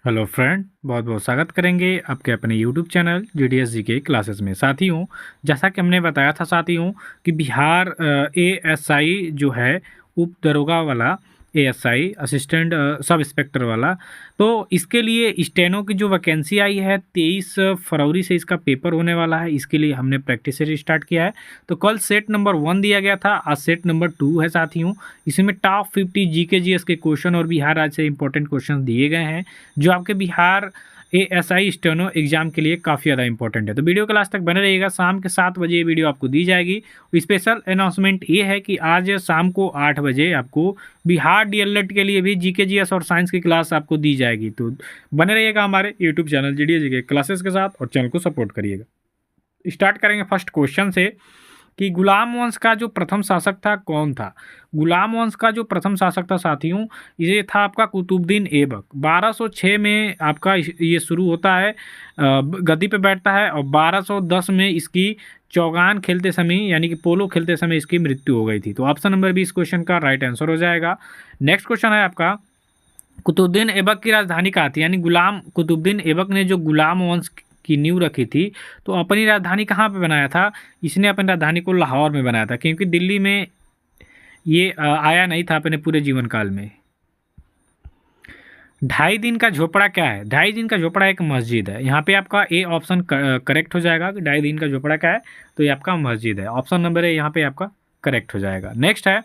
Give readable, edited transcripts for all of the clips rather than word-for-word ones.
Hello friend, बहुत बहुत स्वागत करेंगे आपके अपने यूट्यूब चैनल GDS जी के क्लासेस में। साथियों, जैसा कि हमने बताया था साथियों कि बिहार ASI जो है उप दरोगा वाला ASI असिस्टेंट सब इंस्पेक्टर वाला, तो इसके लिए स्टेनो की जो वैकेंसी आई है 23 फरवरी से इसका पेपर होने वाला है। इसके लिए हमने प्रैक्टिस से स्टार्ट किया है। तो कल सेट नंबर 1 दिया गया था, आज सेट नंबर 2 है साथियों। इसमें टॉप 50 GK GS के क्वेश्चन और बिहार राज्य से इंपॉर्टेंट क्वेश्चन दिए गए हैं जो आपके बिहार ASI स्टेनो एग्जाम के लिए काफ़ी ज़्यादा इंपॉर्टेंट है। तो वीडियो के लास्ट तक बने रहिएगा। शाम के 7 बजे ये वीडियो आपको दी जाएगी। स्पेशल अनाउंसमेंट ये है कि आज शाम को 8 बजे आपको बिहार DLED के लिए भी GK GS और साइंस की क्लास आपको दी जाएगी। तो बने रहिएगा हमारे यूट्यूब चैनल GDS के क्लासेस के साथ और चैनल को सपोर्ट करिएगा। स्टार्ट करेंगे फर्स्ट क्वेश्चन से कि गुलाम वंश का जो प्रथम शासक था कौन था। गुलाम वंश का जो प्रथम शासक था साथियों, ये था आपका कुतुबुद्दीन ऐबक। 1206 में आपका ये शुरू होता है, गद्दी पे बैठता है और 1210 में इसकी चौगान खेलते समय यानी कि पोलो खेलते समय इसकी मृत्यु हो गई थी। तो ऑप्शन नंबर बी इस क्वेश्चन का राइट आंसर हो जाएगा। नेक्स्ट क्वेश्चन है आपका, कुतुबुद्दीन ऐबक की राजधानी कहाँ थी। यानी गुलाम कुतुबुद्दीन ऐबक ने जो गुलाम वंश की नींव रखी थी तो अपनी राजधानी कहाँ पे बनाया था। इसने अपनी राजधानी को लाहौर में बनाया था, क्योंकि दिल्ली में ये आया नहीं था अपने पूरे जीवन काल में। 2.5 दिन का झोपड़ा क्या है। 2.5 दिन का झोपड़ा एक मस्जिद है। यहाँ पे आपका ए ऑप्शन करेक्ट हो जाएगा कि 2.5 दिन का झोपड़ा क्या है, तो ये आपका मस्जिद है। ऑप्शन नंबर ए यहाँ पे आपका करेक्ट हो जाएगा। नेक्स्ट है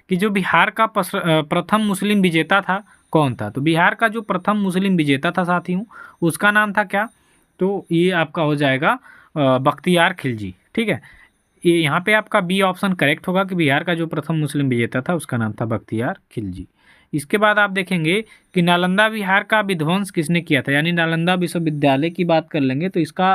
कि जो बिहार का प्रथम मुस्लिम विजेता था कौन था। तो बिहार का जो प्रथम मुस्लिम विजेता था साथियों, उसका नाम था क्या, तो ये आपका हो जाएगा बख्तियार खिलजी। ठीक है, ये यहाँ पे आपका बी ऑप्शन करेक्ट होगा कि बिहार का जो प्रथम मुस्लिम विजेता था उसका नाम था बख्तियार खिलजी। इसके बाद आप देखेंगे कि नालंदा विहार का विध्वंस किसने किया था। यानी नालंदा विश्वविद्यालय की बात कर लेंगे तो इसका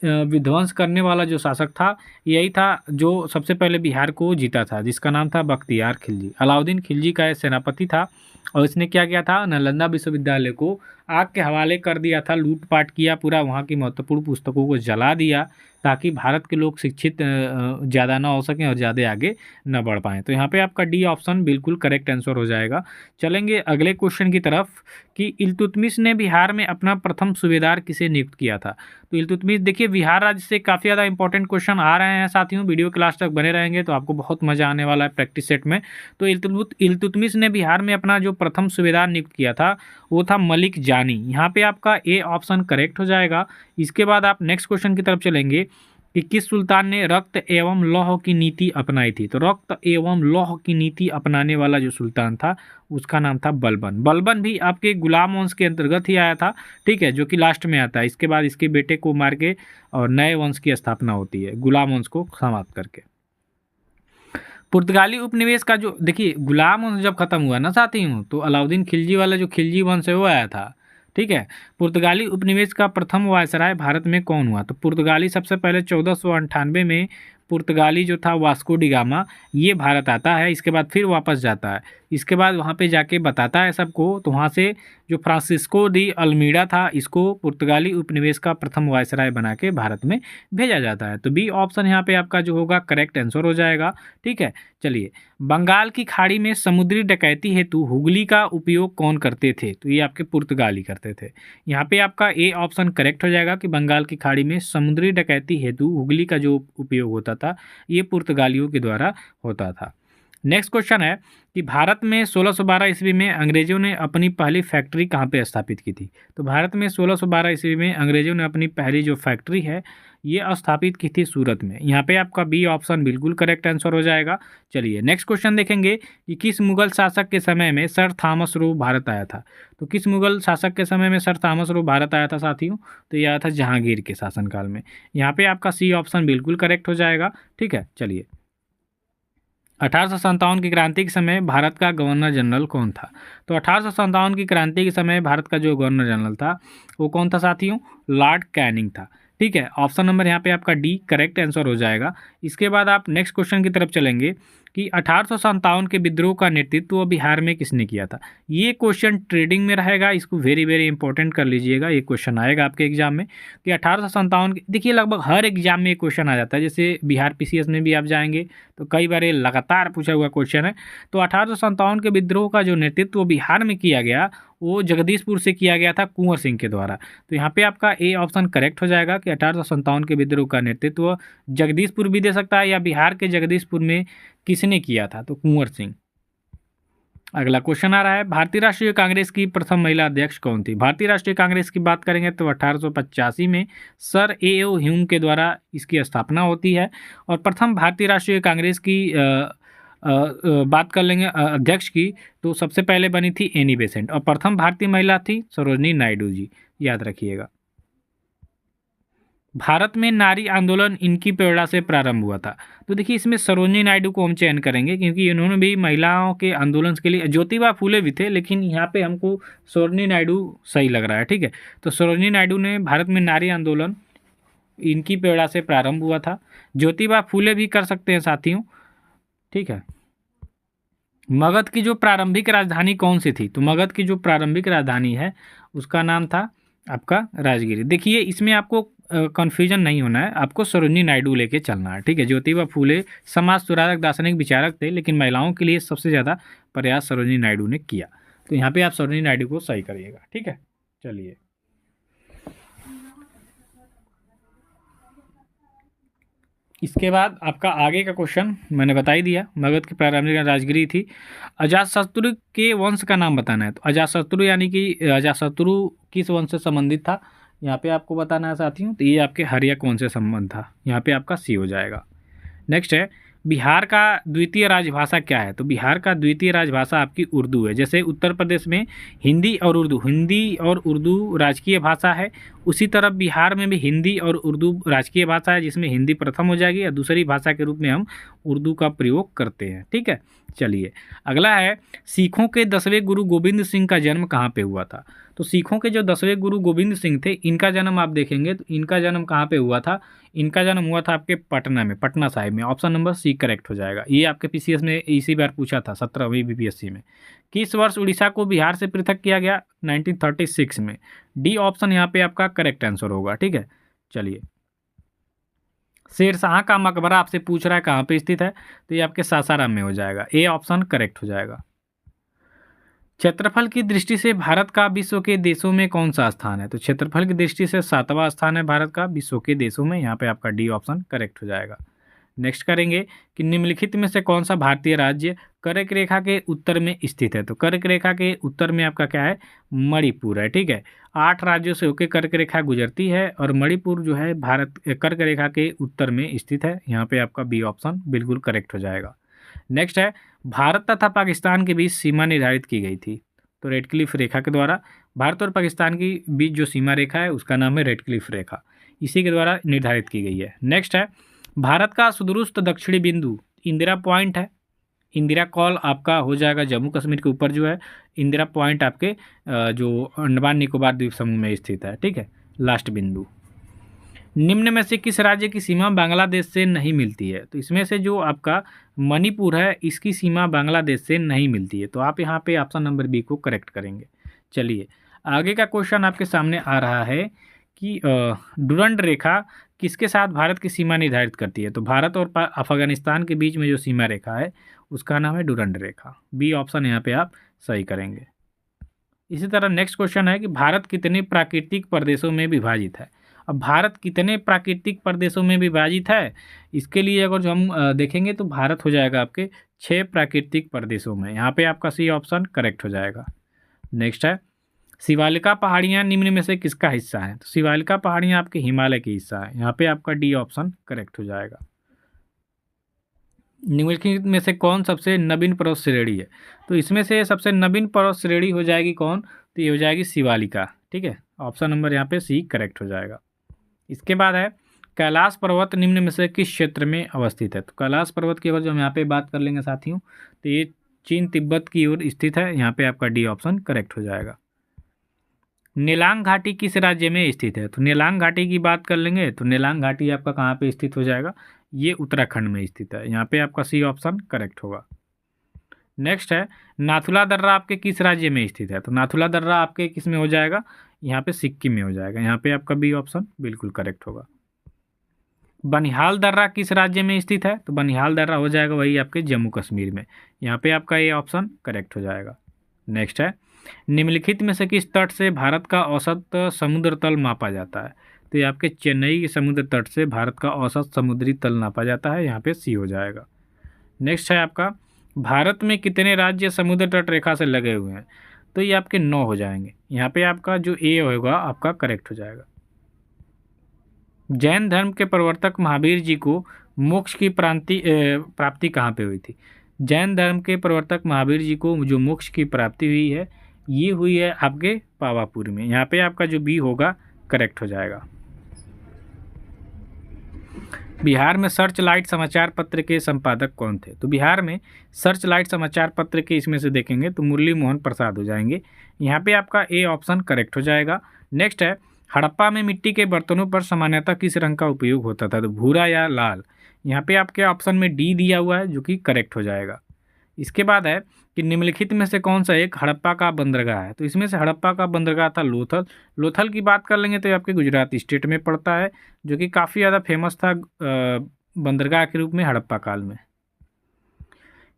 विध्वंस करने वाला जो शासक था यही था जो सबसे पहले बिहार को जीता था, जिसका नाम था बख्तियार खिलजी। अलाउद्दीन खिलजी का सेनापति था और इसने क्या किया था, नालंदा विश्वविद्यालय को आग के हवाले कर दिया था, लूटपाट किया, पूरा वहाँ की महत्वपूर्ण पुस्तकों को जला दिया ताकि भारत के लोग शिक्षित ज़्यादा ना हो सकें और ज़्यादा आगे न बढ़ पाएँ। तो यहाँ पे आपका डी ऑप्शन बिल्कुल करेक्ट आंसर हो जाएगा। चलेंगे अगले क्वेश्चन की तरफ कि इल्तुतमिश ने बिहार में अपना प्रथम सूबेदार किसे नियुक्त किया था। तो इल्तुतमिश, देखिए बिहार राज्य से काफ़ी ज़्यादा इंपॉर्टेंट क्वेश्चन आ रहे हैं साथियों। वीडियो क्लास तक बने रहेंगे तो आपको बहुत मज़ा आने वाला है प्रैक्टिस सेट में। तो इल्तुतमिश ने बिहार में अपना जो प्रथम सूबेदार नियुक्त किया था वो था मलिक जानी। यहाँ पे आपका ए ऑप्शन करेक्ट हो जाएगा। इसके बाद आप नेक्स्ट क्वेश्चन की तरफ चलेंगे कि किस सुल्तान ने रक्त एवं लौह की नीति अपनाई थी। तो रक्त एवं लौह की नीति अपनाने वाला जो सुल्तान था उसका नाम था बलबन। बलबन भी आपके गुलाम वंश के अंतर्गत ही आया था, ठीक है, जो कि लास्ट में आता है। इसके बाद इसके बेटे को मार के और नए वंश की स्थापना होती है, गुलाम वंश को समाप्त करके। पुर्तगाली उपनिवेश का जो, देखिए गुलाम वंश जब खत्म हुआ ना साथियों, तो अलाउद्दीन खिलजी वाला जो खिलजी वंश है वो आया था। ठीक है, पुर्तगाली उपनिवेश का प्रथम वायसराय भारत में कौन हुआ। तो पुर्तगाली सबसे पहले 1498 में पुर्तगाली जो था वास्को डी गामा, ये भारत आता है। इसके बाद फिर वापस जाता है। इसके बाद वहाँ पे जाके बताता है सबको। तो वहाँ से जो फ्रांसिस्को दी अल्मीडा था, इसको पुर्तगाली उपनिवेश का प्रथम वायसराय बना के भारत में भेजा जाता है। तो बी ऑप्शन यहाँ पे आपका जो होगा करेक्ट आंसर हो जाएगा। ठीक है, चलिए, बंगाल की खाड़ी में समुद्री डकैती हेतु हुगली का उपयोग कौन करते थे। तो ये आपके पुर्तगाली करते थे। यहाँ पे आपका ए ऑप्शन करेक्ट हो जाएगा कि बंगाल की खाड़ी में समुद्री डकैती हेतु हुगली का जो उपयोग होता था ये पुर्तगालियों के द्वारा होता था। नेक्स्ट क्वेश्चन है कि भारत में 1612 ईस्वी में अंग्रेजों ने अपनी पहली फैक्ट्री कहाँ पे स्थापित की थी। तो भारत में 1612 ईस्वी में अंग्रेजों ने अपनी पहली जो फैक्ट्री है ये स्थापित की थी सूरत में। यहाँ पे आपका बी ऑप्शन बिल्कुल करेक्ट आंसर हो जाएगा। चलिए नेक्स्ट क्वेश्चन देखेंगे कि किस मुगल शासक के समय में सर थॉमस रो भारत आया था। तो किस मुगल शासक के समय में सर थॉमस रो भारत आया था साथियों, तो यह आया था जहांगीर के शासनकाल में। यहाँ पे आपका सी ऑप्शन बिल्कुल करेक्ट हो जाएगा। ठीक है, चलिए, 1857 की क्रांति के समय भारत का गवर्नर जनरल कौन था। तो 1857 की क्रांति के समय भारत का जो गवर्नर जनरल था वो कौन था साथियों, लॉर्ड कैनिंग था। ठीक है, ऑप्शन नंबर यहाँ पे आपका डी करेक्ट आंसर हो जाएगा। इसके बाद आप नेक्स्ट क्वेश्चन की तरफ चलेंगे कि 1857 के विद्रोह का नेतृत्व बिहार में किसने किया था। ये क्वेश्चन ट्रेडिंग में रहेगा, इसको वेरी वेरी इंपॉर्टेंट कर लीजिएगा। ये क्वेश्चन आएगा आपके एग्जाम में कि 1857 के, देखिए लगभग हर एग्जाम में ये क्वेश्चन आ जाता है। जैसे बिहार पीसीएस में भी आप जाएंगे तो कई बार ये लगातार पूछा हुआ क्वेश्चन है। तो 1857 के विद्रोह का जो नेतृत्व बिहार में किया गया वो जगदीशपुर से किया गया था, कुंवर सिंह के द्वारा। तो यहाँ पे आपका ए ऑप्शन करेक्ट हो जाएगा कि 1857 के विद्रोह का नेतृत्व जगदीशपुर भी दे सकता है या बिहार के जगदीशपुर में किसने किया था, तो कुंवर सिंह। अगला क्वेश्चन आ रहा है, भारतीय राष्ट्रीय कांग्रेस की प्रथम महिला अध्यक्ष कौन थी। भारतीय राष्ट्रीय कांग्रेस की बात करेंगे तो 1885 में सर ए.ओ. ह्यूम के द्वारा इसकी स्थापना होती है। और प्रथम भारतीय राष्ट्रीय कांग्रेस की बात कर लेंगे अध्यक्ष की, तो सबसे पहले बनी थी एनी बेसेंट और प्रथम भारतीय महिला थी सरोजनी नायडू जी, याद रखिएगा। भारत में नारी आंदोलन इनकी प्रेरणा से प्रारंभ हुआ था। तो देखिए इसमें सरोजनी नायडू को हम चयन करेंगे क्योंकि इन्होंने भी महिलाओं के आंदोलन के लिए, ज्योतिबा फूले भी थे लेकिन यहाँ पे हमको सरोजनी नायडू सही लग रहा है, ठीक है। तो सरोजनी नायडू ने भारत में नारी आंदोलन इनकी प्रेरणा से प्रारंभ हुआ था। ज्योतिबा फूले भी कर सकते हैं साथियों, ठीक है। मगध की जो प्रारंभिक राजधानी कौन सी थी, तो मगध की जो प्रारंभिक राजधानी है उसका नाम था आपका राजगिरी। देखिए इसमें आपको कन्फ्यूजन नहीं होना है, आपको सरोजनी नायडू लेके चलना है, ठीक है। ज्योतिबा फूले समाज सुधारक दार्शनिक विचारक थे लेकिन महिलाओं के लिए सबसे ज़्यादा प्रयास सरोजनी नायडू ने किया। तो यहाँ पे आप सरोजनी नायडू को सही करिएगा, ठीक है। चलिए इसके बाद आपका आगे का क्वेश्चन मैंने बता ही दिया, मगध की प्रारंभिक राजगिरी थी। अजातशत्रु के वंश का नाम बताना है। तो अजातशत्रु यानी कि अजातशत्रु किस वंश से संबंधित था, यहाँ पे आपको बताना है साथियों। तो ये आपके हर्यक वंश से संबंध था, यहाँ पे आपका सी हो जाएगा। नेक्स्ट है, बिहार का द्वितीय राजभाषा क्या है। तो बिहार का द्वितीय राजभाषा आपकी उर्दू है। जैसे उत्तर प्रदेश में हिंदी और उर्दू राजकीय भाषा है, उसी तरह बिहार में भी हिंदी और उर्दू राजकीय भाषा है, जिसमें हिंदी प्रथम हो जाएगी और दूसरी भाषा के रूप में हम उर्दू का प्रयोग करते हैं, ठीक है। चलिए अगला है, सिखों के 10वें गुरु गोविंद सिंह का जन्म कहाँ पे हुआ था। तो सिखों के जो 10वें गुरु गोविंद सिंह थे, इनका जन्म आप देखेंगे तो इनका जन्म कहाँ पे हुआ था, इनका जन्म हुआ था आपके पटना में, पटना साहिब में। ऑप्शन नंबर सी करेक्ट हो जाएगा। ये आपके पीसीएस में इसी बार पूछा था 17वीं बीपीएससी में। किस वर्ष उड़ीसा को बिहार से पृथक किया गया, 1936 में। डी ऑप्शन यहाँ पे आपका करेक्ट आंसर होगा, ठीक है। चलिए शेरशाह का मकबरा आपसे पूछ रहा है कहाँ पे स्थित है, तो ये आपके सासाराम में हो जाएगा। ए ऑप्शन करेक्ट हो जाएगा। क्षेत्रफल की दृष्टि से भारत का विश्व के देशों में कौन सा स्थान है। तो क्षेत्रफल की दृष्टि से 7वां स्थान है भारत का विश्व के देशों में, यहाँ पे आपका डी ऑप्शन करेक्ट हो जाएगा। नेक्स्ट करेंगे कि निम्नलिखित में से कौन सा भारतीय राज्य कर्क रेखा के उत्तर में स्थित है। तो कर्क रेखा के उत्तर में आपका क्या है, मणिपुर है, ठीक है। 8 राज्यों से होकर कर्क रेखा गुजरती है और मणिपुर जो है भारत कर्क रेखा के उत्तर में स्थित है, यहाँ पे आपका बी ऑप्शन बिल्कुल करेक्ट हो जाएगा। नेक्स्ट है, भारत तथा पाकिस्तान के बीच सीमा निर्धारित की गई थी। तो रेड क्लिफ रेखा के द्वारा भारत और पाकिस्तान के बीच जो सीमा रेखा है उसका नाम है रेड क्लिफ रेखा, इसी के द्वारा निर्धारित की गई है। नेक्स्ट है, भारत का सुदूरस्थ दक्षिणी बिंदु इंदिरा पॉइंट है। इंदिरा कॉल आपका हो जाएगा जम्मू कश्मीर के ऊपर जो है, इंदिरा पॉइंट आपके जो अंडमान निकोबार द्वीप समूह में स्थित है, ठीक है, लास्ट बिंदु। निम्न में से किस राज्य की सीमा बांग्लादेश से नहीं मिलती है। तो इसमें से जो आपका मणिपुर है इसकी सीमा बांग्लादेश से नहीं मिलती है, तो आप यहाँ पे ऑप्शन नंबर बी को करेक्ट करेंगे। चलिए आगे का क्वेश्चन आपके सामने आ रहा है कि डुरंड रेखा किसके साथ भारत की सीमा निर्धारित करती है। तो भारत और अफगानिस्तान के बीच में जो सीमा रेखा है उसका नाम है डुरंड रेखा। बी ऑप्शन यहाँ पे आप सही करेंगे। इसी तरह नेक्स्ट क्वेश्चन है कि भारत कितने प्राकृतिक प्रदेशों में विभाजित है। अब भारत कितने प्राकृतिक प्रदेशों में विभाजित है, इसके लिए अगर जो हम देखेंगे तो भारत हो जाएगा आपके 6 प्राकृतिक प्रदेशों में, यहाँ पे आपका सी ऑप्शन करेक्ट हो जाएगा। नेक्स्ट है, शिवालिका पहाड़ियाँ निम्न में से किसका हिस्सा है। तो शिवालिका पहाड़ियाँ आपके हिमालय की हिस्सा है, यहाँ पे आपका डी ऑप्शन करेक्ट हो जाएगा। निम्नलिखित में से कौन सबसे नवीन पर्वत श्रेणी है। तो इसमें से सबसे नवीन पर्वत श्रेणी हो जाएगी कौन, तो ये हो जाएगी शिवालिका, ठीक है। ऑप्शन नंबर यहाँ पे सी करेक्ट हो जाएगा। इसके बाद है, कैलाश पर्वत निम्न में से किस क्षेत्र में अवस्थित है। तो कैलाश पर्वत की अगर जो हम यहाँ पे बात कर लेंगे साथियों, तो ये चीन तिब्बत की ओर स्थित है, यहाँ पे आपका डी ऑप्शन करेक्ट हो जाएगा। नेलांग घाटी किस राज्य में स्थित है। तो नेलांग घाटी की बात कर लेंगे तो नेलांग घाटी आपका कहाँ पे स्थित हो जाएगा, ये उत्तराखंड में स्थित है। यहाँ पे आपका सी ऑप्शन करेक्ट होगा। नेक्स्ट है नाथुला दर्रा आपके किस राज्य में स्थित है? तो नाथुला दर्रा आपके किस में हो जाएगा? यहाँ पे सिक्किम में हो जाएगा। यहाँ पे आपका बी ऑप्शन बिल्कुल करेक्ट होगा। बनिहाल दर्रा किस राज्य में स्थित है? तो बनिहाल दर्रा हो जाएगा वही आपके जम्मू कश्मीर में। यहाँ पे आपका ये ऑप्शन करेक्ट हो जाएगा। नेक्स्ट है निम्नलिखित में से किस तट से भारत का औसत समुद्र तल मापा जाता है? तो ये आपके चेन्नई के समुद्र तट से भारत का औसत समुद्री तल नापा जाता है। यहाँ पे सी हो जाएगा। नेक्स्ट है आपका भारत में कितने राज्य समुद्र तट रेखा से लगे हुए हैं? तो ये आपके 9 हो जाएंगे। यहाँ पे आपका जो ए होगा आपका करेक्ट हो जाएगा। जैन धर्म के प्रवर्तक महावीर जी को मोक्ष की प्राप्ति कहाँ पे हुई थी? जैन धर्म के प्रवर्तक महावीर जी को जो मोक्ष की प्राप्ति हुई है ये हुई है आपके पावापुर में। यहाँ पे आपका जो बी होगा करेक्ट हो जाएगा। बिहार में सर्च लाइट समाचार पत्र के संपादक कौन थे? तो बिहार में सर्च लाइट समाचार पत्र के इसमें से देखेंगे तो मुरली मोहन प्रसाद हो जाएंगे। यहाँ पे आपका ए ऑप्शन करेक्ट हो जाएगा। नेक्स्ट है हड़प्पा में मिट्टी के बर्तनों पर सामान्यतः किस रंग का उपयोग होता था? तो भूरा या लाल। यहाँ पे आपके ऑप्शन में डी दिया हुआ है जो कि करेक्ट हो जाएगा। इसके बाद है कि निम्नलिखित में से कौन सा एक हड़प्पा का बंदरगाह है? तो इसमें से हड़प्पा का बंदरगाह था लोथल। लोथल की बात कर लेंगे तो ये आपके गुजरात स्टेट में पड़ता है, जो कि काफ़ी ज़्यादा फेमस था बंदरगाह के रूप में हड़प्पा काल में।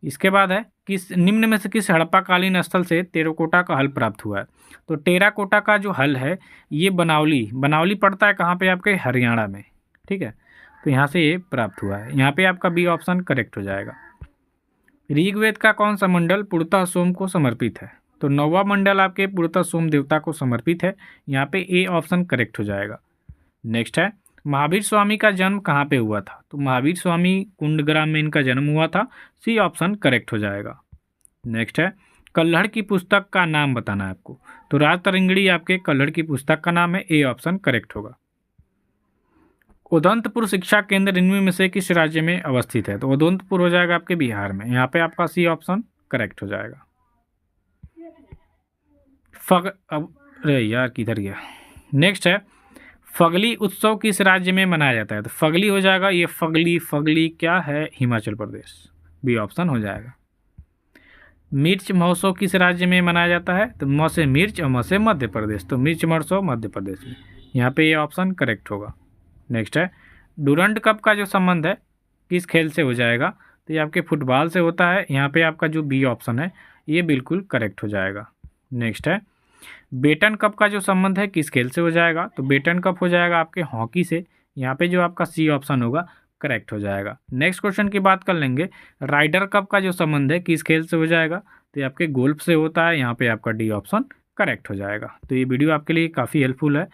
इसके बाद है किस निम्न में से किस हड़प्पाकालीन स्थल से टेराकोटा का हल प्राप्त हुआ है? तो टेराकोटा का जो हल है ये बनावली पड़ता है कहाँ पे? आपके हरियाणा में। ठीक है, तो यहाँ से ये प्राप्त हुआ है। यहाँ पे आपका बी ऑप्शन करेक्ट हो जाएगा। ऋग्वेद का कौन सा मंडल पूर्णतः सोम को समर्पित है? तो 9वां मंडल आपके पूर्णतः सोम देवता को समर्पित है। यहाँ पे ए ऑप्शन करेक्ट हो जाएगा। नेक्स्ट है महावीर स्वामी का जन्म कहाँ पे हुआ था? तो महावीर स्वामी कुंडग्राम में इनका जन्म हुआ था। सी ऑप्शन करेक्ट हो जाएगा। नेक्स्ट है कल्हड़ की पुस्तक का नाम बताना है आपको। तो राज तरंगिणी आपके कल्हड़ की पुस्तक का नाम है। ए ऑप्शन करेक्ट होगा। उदंतपुर शिक्षा केंद्र इनमें में से किस राज्य में अवस्थित है? तो उदंतपुर हो जाएगा आपके बिहार में। यहाँ पे आपका सी ऑप्शन करेक्ट हो जाएगा। अरे यार किधर गया? नेक्स्ट है फगली उत्सव किस राज्य में मनाया जाता है? तो फगली हो जाएगा ये फगली क्या है? हिमाचल प्रदेश। बी ऑप्शन हो जाएगा। मिर्च महोत्सव किस राज्य में मनाया जाता है? तो म से मिर्च और म से मध्य प्रदेश। तो मिर्च महोत्सव मध्य प्रदेश में। यहाँ पे ये ऑप्शन करेक्ट होगा। नेक्स्ट है डूरंड कप का जो संबंध है किस खेल से हो जाएगा? तो ये आपके फुटबॉल से होता है। यहाँ पे आपका जो बी ऑप्शन है ये बिल्कुल करेक्ट हो जाएगा। नेक्स्ट है बेटन कप का जो संबंध है किस खेल से हो जाएगा? तो बेटन कप हो जाएगा आपके हॉकी से। यहाँ पे जो आपका सी ऑप्शन होगा करेक्ट हो जाएगा। नेक्स्ट क्वेश्चन की बात कर लेंगे राइडर कप का जो संबंध है किस खेल से हो जाएगा? तो ये आपके गोल्फ से होता है। यहाँ पे आपका डी ऑप्शन करेक्ट हो जाएगा। तो ये वीडियो आपके लिए काफ़ी हेल्पफुल है।